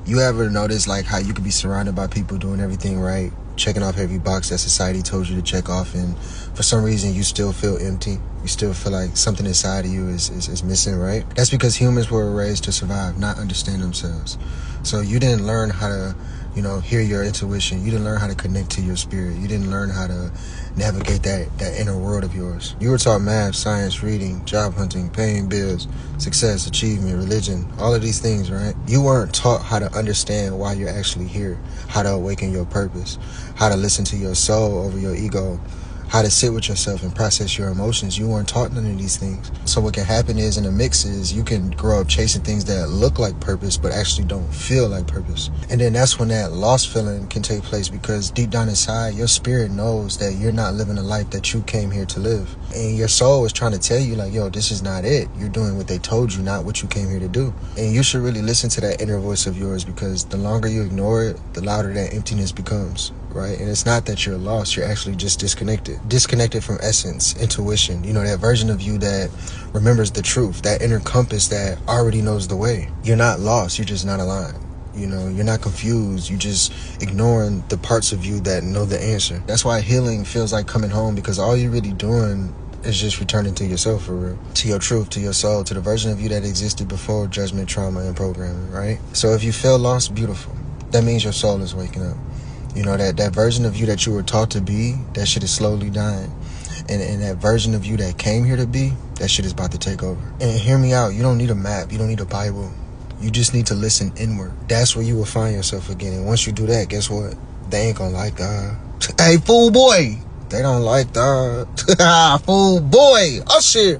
You ever notice like how you could be surrounded by people doing everything right, checking off every box that society told you to check off, and for some reason you still feel empty? You still feel like something inside of you is missing, right? That's because humans were raised to survive, not understand themselves. So you didn't learn how to, hear your intuition. You didn't learn how to connect to your spirit. You didn't learn how to navigate that inner world of yours. You were taught math, science, reading, job hunting, paying bills, success, achievement, religion, all of these things, right? You weren't taught how to understand why you're actually here, how to awaken your purpose, how to listen to your soul over your ego, how to sit with yourself and process your emotions. You weren't taught none of these things. So what can happen is, in a mix, is you can grow up chasing things that look like purpose but actually don't feel like purpose. And then that's when that lost feeling can take place, because deep down inside, your spirit knows that you're not living the life that you came here to live. And your soul is trying to tell you like, yo, this is not it. You're doing what they told you, not what you came here to do. And you should really listen to that inner voice of yours, because the longer you ignore it, the louder that emptiness becomes. Right? And it's not that you're lost, you're actually just disconnected from essence, intuition, that version of you that remembers the truth, that inner compass that already knows the way. You're not lost, you're just not aligned. You're not confused, you're just ignoring the parts of you that know the answer. That's why healing feels like coming home, because all you're really doing is just returning to yourself, for real, to your truth, to your soul, to the version of you that existed before judgment, trauma, and programming, right? So if you feel lost, beautiful. That means your soul is waking up. That version of you that you were taught to be, that shit is slowly dying. And that version of you that came here to be, that shit is about to take over. And hear me out, you don't need a map, you don't need a Bible. You just need to listen inward. That's where you will find yourself again. And once you do that, guess what? They ain't gonna like that. Hey, fool boy! They don't like that. Fool boy! Oh shit!